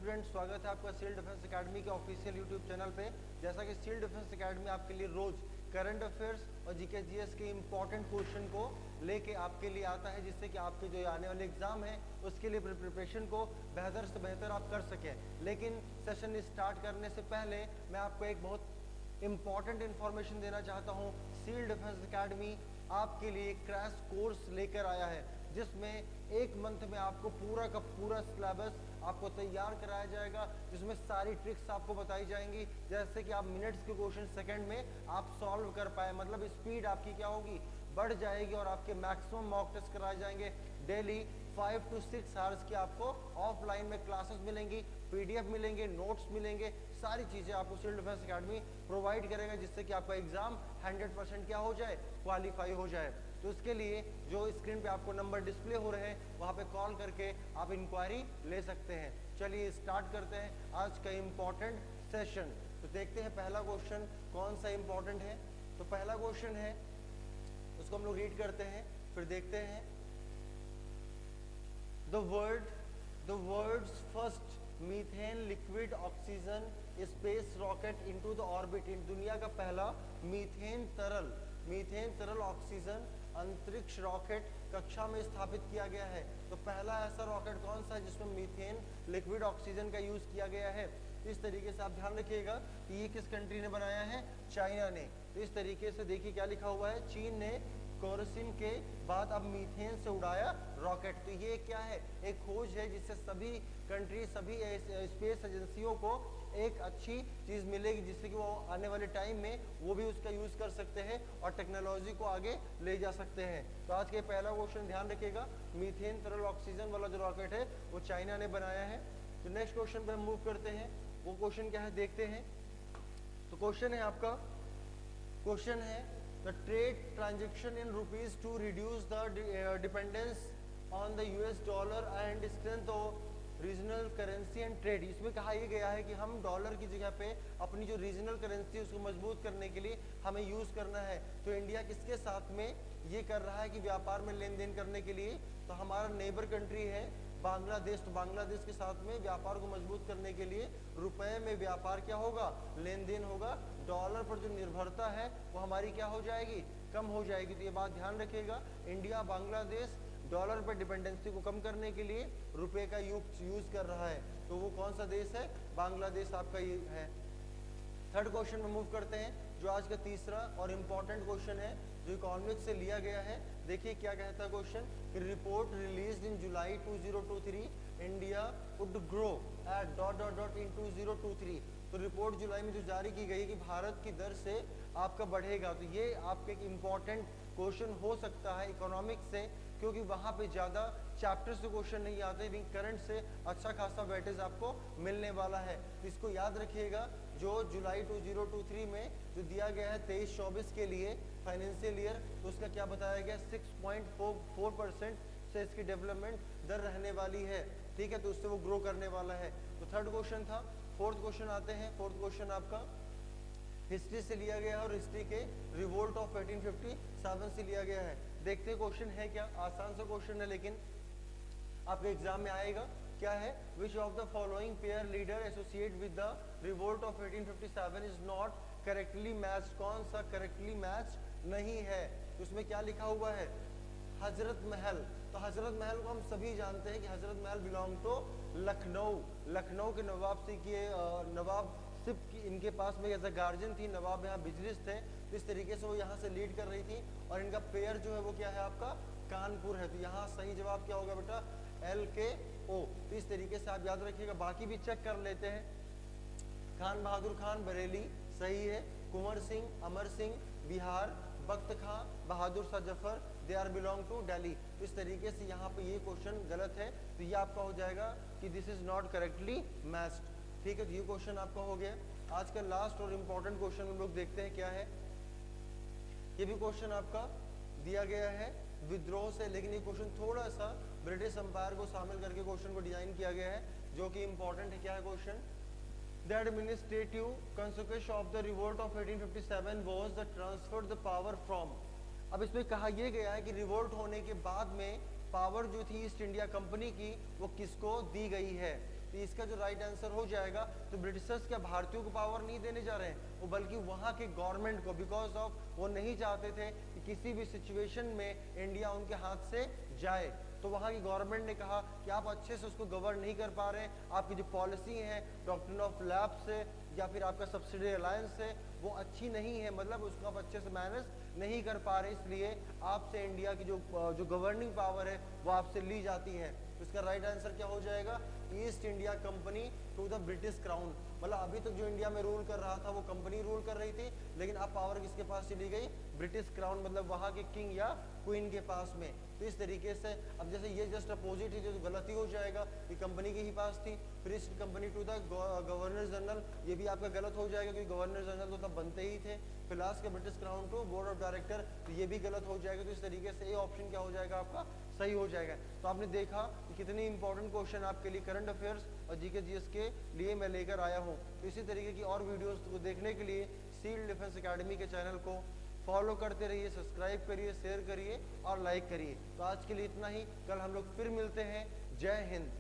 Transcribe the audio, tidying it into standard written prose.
Student, स्वागत है आपका सिविल डिफेंस एकेडमी के ऑफिशियल यूट्यूब चैनल पे। जैसा कि सिविल डिफेंस एकेडमी आपके लिए रोज करंट अफेयर्स और जीके जीएस के इंपॉर्टेंट क्वेश्चन को लेके आपके लिए आता है, जिससे कि आपके जो आने वाले एग्जाम है उसके लिए प्रिपरेशन को बेहतर से बेहतर आप कर सकें। लेकिन सेशन स्टार्ट करने से पहले मैं आपको एक बहुत इंपॉर्टेंट इन्फॉर्मेशन देना चाहता हूँ। सिविल डिफेंस एकेडमी आपके लिए क्रैश कोर्स लेकर आया है, जिसमें एक मंथ में आपको पूरा का पूरा सिलेबस आपको तैयार कराया जाएगा, जिसमें सारी ट्रिक्स आपको बताई जाएंगी, जैसे कि आप मिनट्स के क्वेश्चन सेकंड में आप सॉल्व कर पाए। मतलब स्पीड आपकी क्या होगी, बढ़ जाएगी और आपके मैक्सिमम मॉक टेस्ट कराए जाएंगे। डेली 5 to 6 आवर्स की आपको ऑफलाइन में क्लासेस मिलेंगी, पीडीएफ मिलेंगे, नोट्स मिलेंगे, सारी चीज़ें आपको सिविल डिफेंस एकेडमी प्रोवाइड करेगा, जिससे कि आपका एग्जाम 100% क्या हो जाए, क्वालिफाई हो जाए। तो इसके लिए जो स्क्रीन पे आपको नंबर डिस्प्ले हो रहे हैं वहाँ पे कॉल करके आप इंक्वायरी ले सकते हैं। चलिए स्टार्ट करते हैं आज का इम्पोर्टेंट सेशन। तो देखते हैं पहला क्वेश्चन कौन सा इम्पोर्टेंट है। तो पहला क्वेश्चन है, उसको हम लोग रीड करते हैं, फिर देखते हैं। The world's first methane liquid oxygen space rocket into the orbit. दुनिया का पहला मीथेन तरल ऑक्सीजन अंतरिक्ष रॉकेट कक्षा में स्थापित किया गया है। तो पहला ऐसा रॉकेट कौन सा है जिसमें मीथेन लिक्विड ऑक्सीजन का यूज किया गया है। इस तरीके से आप ध्यान रखिएगा कि ये किस कंट्री ने बनाया है, चाइना ने। तो इस तरीके से देखिए क्या लिखा हुआ है, चीन ने कोरोसिन के बाद अब मीथेन से उड़ाया रॉकेट। तो ये क्या है, एक खोज है जिससे सभी कंट्री, सभी स्पेस एजेंसियों को एक अच्छी चीज़ मिलेगी, जिससे कि वो आने वाले टाइम में वो भी उसका यूज़ कर सकते हैं और टेक्नोलॉजी को आगे ले जा सकते हैं। तो आज के पहला क्वेश्चन ध्यान रखिएगा, मीथेन तरल ऑक्सीजन वाला जो रॉकेट है वो चाइना ने बनाया है। तो नेक्स्ट क्वेश्चन पर हम मूव करते हैं। वो क्वेश्चन क्या है देखते हैं। तो क्वेश्चन है आपका, क्वेश्चन है the trade transaction in rupees to reduce the dependence on the US dollar and strength of regional currency and trade. इसमें कहा यह गया है कि हम डॉलर की जगह पे अपनी जो रीजनल करेंसी है उसको मजबूत करने के लिए हमें यूज़ करना है। तो इंडिया किसके साथ में ये कर रहा है कि व्यापार में लेन देन करने के लिए, तो हमारा नेबर कंट्री है बांग्लादेश। तो बांग्लादेश के साथ में व्यापार को मजबूत करने के लिए रुपए में व्यापार क्या होगा, लेन देन होगा। डॉलर पर जो निर्भरता है वो हमारी क्या हो जाएगी, कम हो जाएगी। तो ये बात ध्यान रखिएगा, इंडिया बांग्लादेश डॉलर पर डिपेंडेंसी को कम करने के लिए रुपए का यूज कर रहा है। तो वो कौन सा देश है, बांग्लादेश आपका ये है। थर्ड क्वेश्चन में मूव करते हैं, जो आज का तीसरा और इम्पॉर्टेंट क्वेश्चन है, जो इकोनॉमिक्स से लिया गया है। देखिए क्या कहता है question, report released in July 2023 India would grow at dot dot dot in 2023। तो रिपोर्ट जुलाई में जो जारी की गई कि भारत की दर से आपका बढ़ेगा। तो ये आपके एक इम्पॉर्टेंट क्वेश्चन हो सकता है इकोनॉमिक्स से, क्योंकि वहाँ पे ज़्यादा चैप्टर से क्वेश्चन नहीं आते, लेकिन करंट से अच्छा खासा वेटेज आपको मिलने वाला है। तो इसको याद रखिएगा, जो जुलाई 2023 में जो दिया गया है 23-24 के लिए फाइनेंशियल ईयर, तो उसका क्या बताया गया, 6.4% से इसकी डेवलपमेंट दर रहने वाली है। ठीक है, तो उससे वो ग्रो करने वाला है। तो थर्ड क्वेश्चन था। फोर्थ क्वेश्चन आते हैं। फोर्थ क्वेश्चन आपका हिस्ट्री से लिया गया है और हिस्ट्री के रिवोल्ट ऑफ 1857 से लिया गया है। देखते हैं क्वेश्चन है क्या, आसान सा क्वेश्चन है लेकिन आपके एग्जाम में आएगा। क्या है, which of the following pair leader associate with the revolt of 1857 is not correctly match. कौन सा करेक्टली मैच नहीं है। तो उसमें क्या लिखा हुआ है, हजरत महल। तो हजरत महल को हम सभी जानते हैं कि हजरत महल बिलोंग टू लखनऊ। लखनऊ के नवाब से किए नवाब सिर्फ की इनके पास में एज अ गार्जियन थी, नवाब यहाँ बिजलिस थे। तो इस तरीके से वो यहाँ से लीड कर रही थी और इनका पेयर जो है वो क्या है आपका, कानपुर है। तो यहाँ सही जवाब क्या होगा बेटा, LKO। तो इस तरीके से आप याद रखिएगा। बाकी भी चेक कर लेते हैं। खान बहादुर खान बरेली सही है, कुंवर सिंह, अमर सिंह बिहार, बख्त खां, Bahadur Shah Zafar they are belong to Delhi. तो इस तरीके से यहाँ पे ये क्वेश्चन गलत है, तो ये आपका हो जाएगा कि this is not correctly matched. ठीक है, तो ये क्वेश्चन आपका हो गया। आज का लास्ट और इम्पोर्टेंट क्वेश्चन हम लोग देखते हैं क्या है। ये भी क्वेश्चन आपका दिया गया है विद्रोह से, लेकिन ये क्वेश्चन थोड़ा सा ब्रिटिश एम्पायर को शामिल करके क्वेश्चन को डिजाइन किया गया है, जो कि इम्पोर्टेंट है। क्या है question, the administrative consequence of the revolt of 1857 was the transfer the power from. अब इसमें कहा यह गया है कि रिवोल्ट होने के बाद में पावर जो थी ईस्ट इंडिया कंपनी की वो किसको दी गई है। तो इसका जो राइट आंसर हो जाएगा, तो ब्रिटिशर्स क्या भारतीयों को पावर नहीं देने जा रहे हैं, वो बल्कि वहाँ के गवर्नमेंट को, बिकॉज ऑफ वो नहीं चाहते थे कि किसी भी सिचुएशन में इंडिया उनके हाथ से जाए। तो वहाँ की गवर्नमेंट ने कहा कि आप अच्छे से उसको गवर्न नहीं कर पा रहे हैं, आपकी जो पॉलिसी है डॉक्ट्रिन ऑफ लैप्स से या फिर आपका सब्सिडी अलायंस है वो अच्छी नहीं है, मतलब उसको आप अच्छे से मैनेज नहीं कर पा रहे, इसलिए आपसे इंडिया की जो गवर्निंग पावर है वो आपसे ली जाती है। तो इसका राइट आंसर क्या हो जाएगा, East India Company to the British crown. मतलब अभी तक जो इंडिया में रूल कर रहा था वो कंपनी रूल कर रही थी, लेकिन अब पावर किसके पास चली गई, ब्रिटिश क्राउन, मतलब वहाँ के किंग या क्वीन के पास में। तो इस तरीके से अब जैसे ये जस्ट अपोजिट है, जो गलती हो जाएगा ये कंपनी के ही पास थी, फिर East company to the governor general, ये भी आपका गलत हो जाएगा क्योंकि गवर्नर जनरल तो तब बनते ही थे। फिर लास्ट के British crown to board of director, तो ये भी गलत हो जाएगा। तो इस तरीके से ये ऑप्शन क्या हो जाएगा आपका, सही हो जाएगा। तो आपने देखा कि कितनी इंपॉर्टेंट क्वेश्चन आपके लिए करंट अफेयर्स और जीके जीएस के लिए मैं लेकर आया हूँ। तो इसी तरीके की और वीडियोस को देखने के लिए सील डिफेंस एकेडमी के चैनल को फॉलो करते रहिए, सब्सक्राइब करिए, शेयर करिए और लाइक करिए। तो आज के लिए इतना ही, कल हम लोग फिर मिलते हैं। जय हिंद।